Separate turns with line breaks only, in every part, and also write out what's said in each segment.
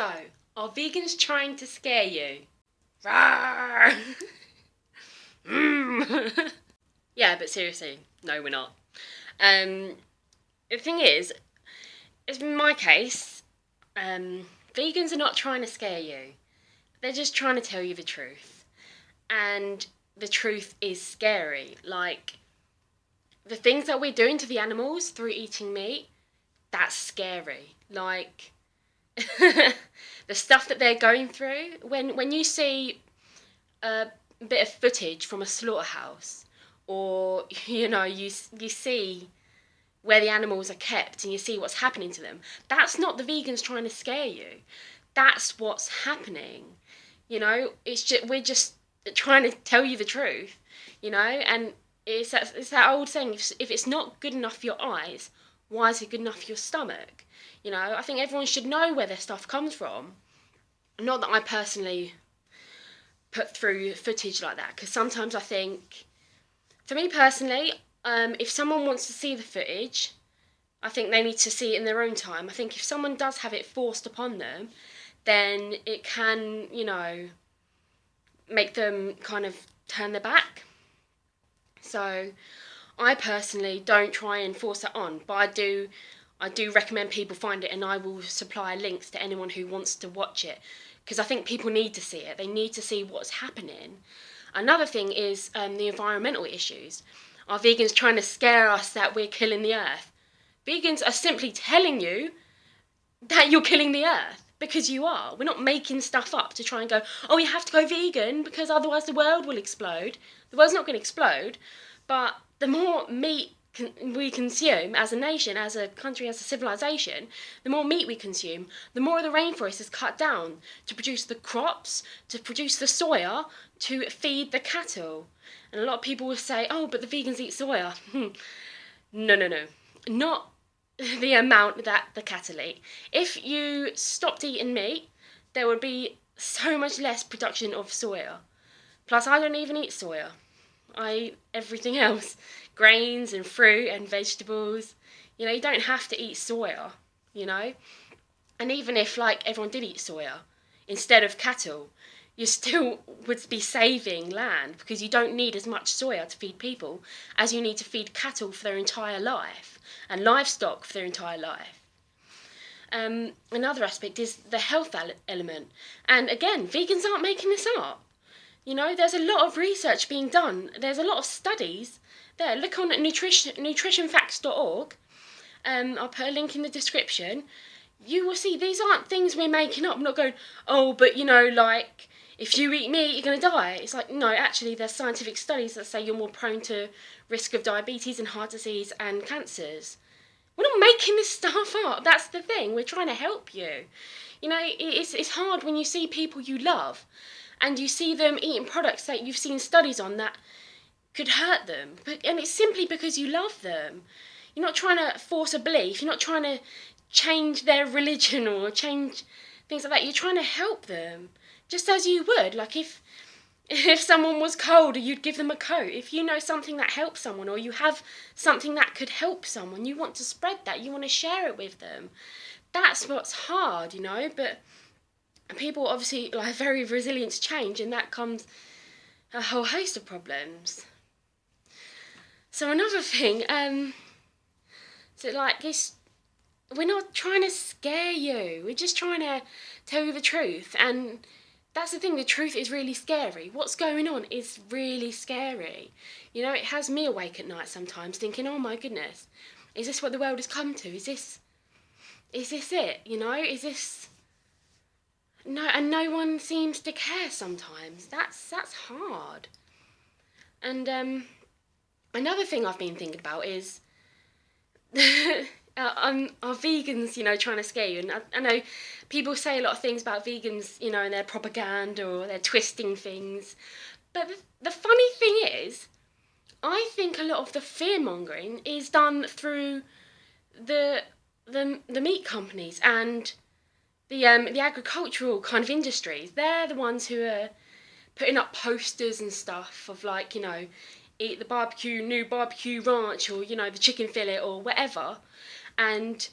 So, are vegans trying to scare you? Rawr! Yeah, but seriously, no, we're not. The thing is in my case, vegans are not trying to scare you. They're just trying to tell you the truth. And the truth is scary. Like, the things that we're doing to the animals through eating meat, that's scary. Like, the stuff that they're going through. When you see a bit of footage from a slaughterhouse, or you see where the animals are kept and you see what's happening to them, that's not the vegans trying to scare you. That's what's happening. It's just, we're just trying to tell you the truth. And it's that old saying: if it's not good enough for your eyes, why is it good enough for your stomach? I think everyone should know where their stuff comes from. Not that I personally put through footage like that, because sometimes I think, for me personally, if someone wants to see the footage, I think they need to see it in their own time. I think if someone does have it forced upon them, then it can, make them kind of turn their back. So I personally don't try and force it on, but I do recommend people find it, and I will supply links to anyone who wants to watch it, because I think people need to see it. They need to see what's happening. Another thing is the environmental issues. Are vegans trying to scare us that we're killing the earth? Vegans are simply telling you that you're killing the earth, because you are. We're not making stuff up to try and go, oh, you have to go vegan because otherwise the world will explode. The world's not going to explode, but the more meat we consume as a nation, as a country, as a civilization, the more meat we consume, the more of the rainforest is cut down to produce the crops, to produce the soya, to feed the cattle. And a lot of people will say, oh, but the vegans eat soya. No. Not the amount that the cattle eat. If you stopped eating meat, there would be so much less production of soya. Plus, I don't even eat soya. I eat everything else. Grains and fruit and vegetables. You don't have to eat soya, And even if, everyone did eat soya instead of cattle, you still would be saving land, because you don't need as much soya to feed people as you need to feed cattle for their entire life, and livestock for their entire life. Another aspect is the health element. And again, vegans aren't making this up. There's a lot of research being done. There's a lot of studies there. Look on nutritionfacts.org. I'll put a link in the description. You will see these aren't things we're making up. I'm not going, oh, but if you eat meat, you're going to die. It's like, no, actually, there's scientific studies that say you're more prone to risk of diabetes and heart disease and cancers. We're not making this stuff up. That's the thing. We're trying to help you. It's hard when you see people you love and you see them eating products that you've seen studies on that could hurt them. And it's simply because you love them. You're not trying to force a belief. You're not trying to change their religion or change things like that. You're trying to help them. Just as you would, if someone was cold, you'd give them a coat. If you know something that helps someone, or you have something that could help someone, you want to spread that, you want to share it with them. That's what's hard, but people obviously are very resilient to change, and that comes a whole host of problems. So another thing, we're not trying to scare you, we're just trying to tell you the truth. And that's the thing, the truth is really scary. What's going on is really scary. It has me awake at night sometimes thinking, oh my goodness, is this what the world has come to? Is this it? Is this... No, and no one seems to care sometimes. That's hard. And another thing I've been thinking about is are vegans, trying to scare you? And I know people say a lot of things about vegans, and their propaganda, or they're twisting things. But the funny thing is, I think a lot of the fear-mongering is done through the meat companies and the agricultural kind of industries. They're the ones who are putting up posters and stuff of eat the new barbecue ranch, or the chicken fillet or whatever. And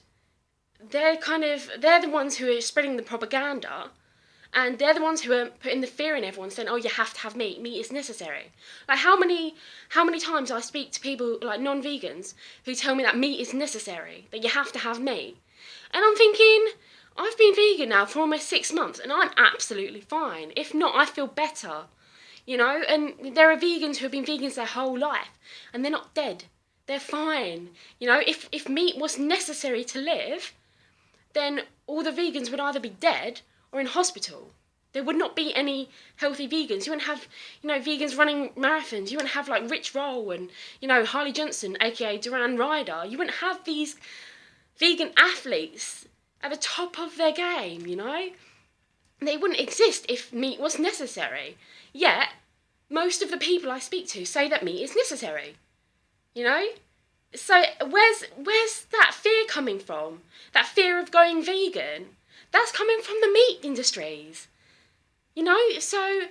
they're the ones who are spreading the propaganda, and they're the ones who are putting the fear in everyone, saying, "Oh, you have to have meat. Meat is necessary." Like how many times I speak to people like non-vegans who tell me that meat is necessary, that you have to have meat, and I'm thinking, I've been vegan now for almost 6 months, and I'm absolutely fine. If not, I feel better, you know. And there are vegans who have been vegans their whole life, and they're not dead. They're fine, you know. If meat was necessary to live, then all the vegans would either be dead or in hospital. There would not be any healthy vegans. You wouldn't have, vegans running marathons. You wouldn't have like Rich Roll and, Harley Johnson, aka Duran Ryder. You wouldn't have these vegan athletes at the top of their game, you know. They wouldn't exist if meat was necessary. Yet, most of the people I speak to say that meat is necessary, you know. So where's that fear coming from? That fear of going vegan? That's coming from the meat industries, you know. So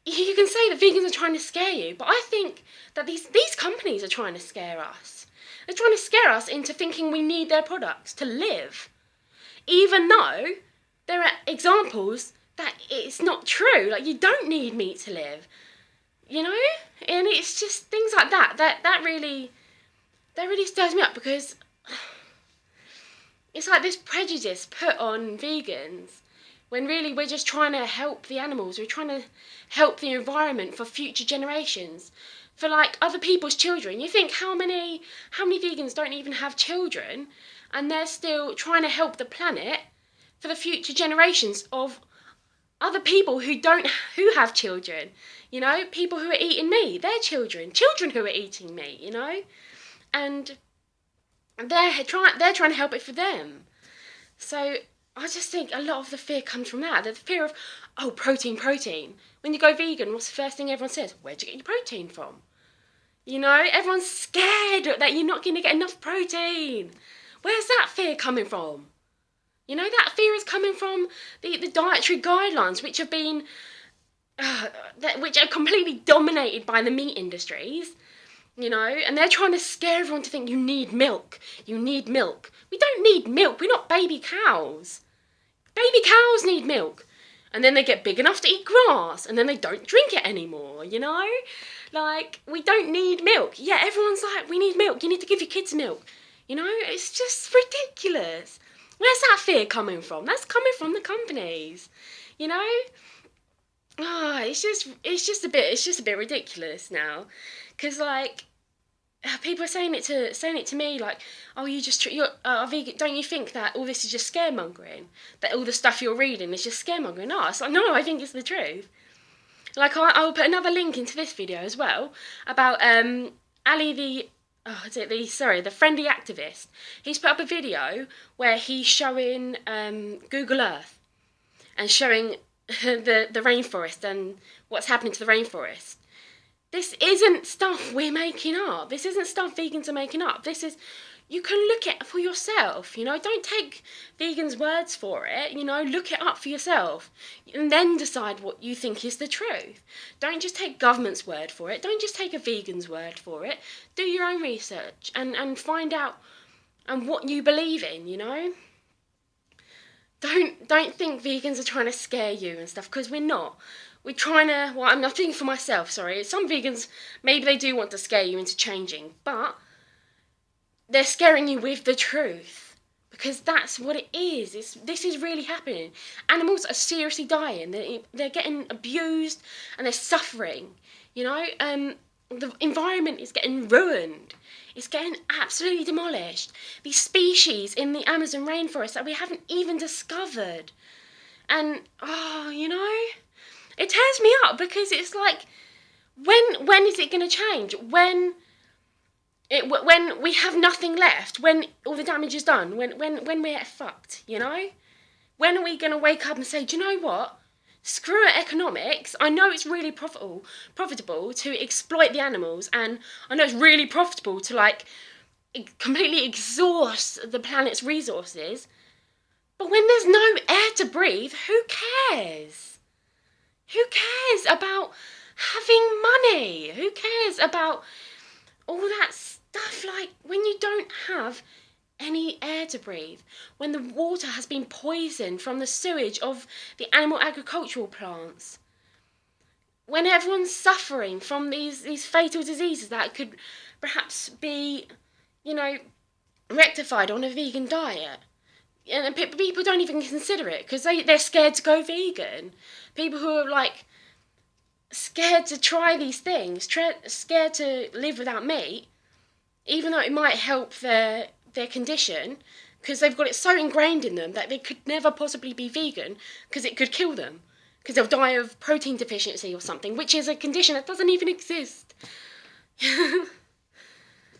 you can say that vegans are trying to scare you, but I think that these companies are trying to scare us. They're trying to scare us into thinking we need their products to live, even though there are examples that it's not true. Like, you don't need meat to live, you know. And it's just things like that really stirs me up, because it's like this prejudice put on vegans when really we're just trying to help the animals. We're trying to help the environment for future generations, for like other people's children. You think how many vegans don't even have children, and they're still trying to help the planet for the future generations of other people who have children, you know, people who are eating meat, their children who are eating meat, you know, and they're trying to help it for them. So I just think a lot of the fear comes from that. The fear of, oh, protein. When you go vegan, what's the first thing everyone says? Where'd you get your protein from? You know, everyone's scared that you're not going to get enough protein. Where's that fear coming from? You know, that fear is coming from the dietary guidelines, which have been, which are completely dominated by the meat industries, you know, and they're trying to scare everyone to think you need milk. We don't need milk. We're not baby cows. Baby cows need milk. And then they get big enough to eat grass, and then they don't drink it anymore, you know? Like, we don't need milk. Yeah, everyone's like, we need milk. You need to give your kids milk. You know, it's just ridiculous. Where's that fear coming from? That's coming from the companies, you know. It's just a bit ridiculous now, because like people are saying it to me like, oh, you're vegan. Don't you think that all this is just scaremongering? That all the stuff you're reading is just scaremongering? No, it's like, no, I think it's the truth. Like I'll put another link into this video as well about Ali the friendly activist. He's put up a video where he's showing Google Earth and showing the rainforest and what's happening to the rainforest. This isn't stuff we're making up. This isn't stuff vegans are making up. You can look it for yourself, you know. Don't take vegans' words for it, you know. Look it up for yourself and then decide what you think is the truth. Don't just take government's word for it. Don't just take a vegan's word for it. Do your own research and find out and what you believe in, you know. Don't think vegans are trying to scare you and stuff, because we're not. We're trying to, well, I'm not thinking for myself, sorry. Some vegans, maybe they do want to scare you into changing, but they're scaring you with the truth, because that's what it is. This is really happening. Animals are seriously dying. They're getting abused and they're suffering. You know, the environment is getting ruined. It's getting absolutely demolished. These species in the Amazon rainforest that we haven't even discovered. And, you know, it tears me up, because it's like, when is it going to change? When we have nothing left, when all the damage is done, when we're fucked, you know? When are we going to wake up and say, do you know what? Screw economics. I know it's really profitable to exploit the animals, and I know it's really profitable to like completely exhaust the planet's resources. But when there's no air to breathe, who cares? Who cares about having money? Who cares about all that stuff? Like, when you don't have any air to breathe, when the water has been poisoned from the sewage of the animal agricultural plants, when everyone's suffering from these fatal diseases that could perhaps be, rectified on a vegan diet. And people don't even consider it because they're scared to go vegan. People who are like scared to try these things, scared to live without meat, even though it might help their condition, because they've got it so ingrained in them that they could never possibly be vegan because it could kill them, because they'll die of protein deficiency or something, which is a condition that doesn't even exist.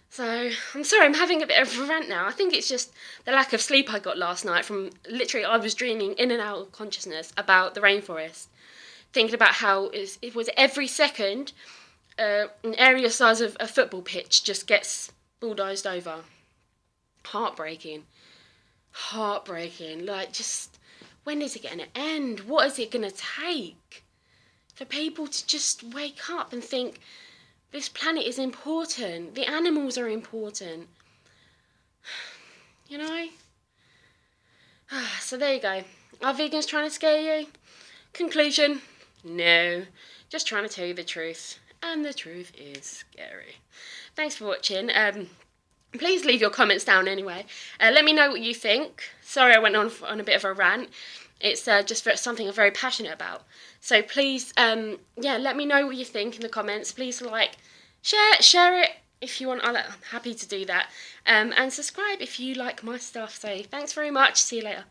So, I'm sorry, I'm having a bit of a rant now. I think it's just the lack of sleep I got last night from literally I was dreaming in and out of consciousness about the rainforest, thinking about how it was every second an area size of a football pitch just gets bulldozed over. Heartbreaking. Like, just, when is it going to end? What is it going to take for people to just wake up and think, this planet is important. The animals are important. So there you go. Are vegans trying to scare you? Conclusion, no. Just trying to tell you the truth. And the truth is scary. Thanks for watching. Please leave your comments down anyway. Let me know what you think. Sorry I went on a bit of a rant. It's just for something I'm very passionate about. So please, let me know what you think in the comments. Please share it if you want. I'm happy to do that. And subscribe if you like my stuff. So thanks very much. See you later.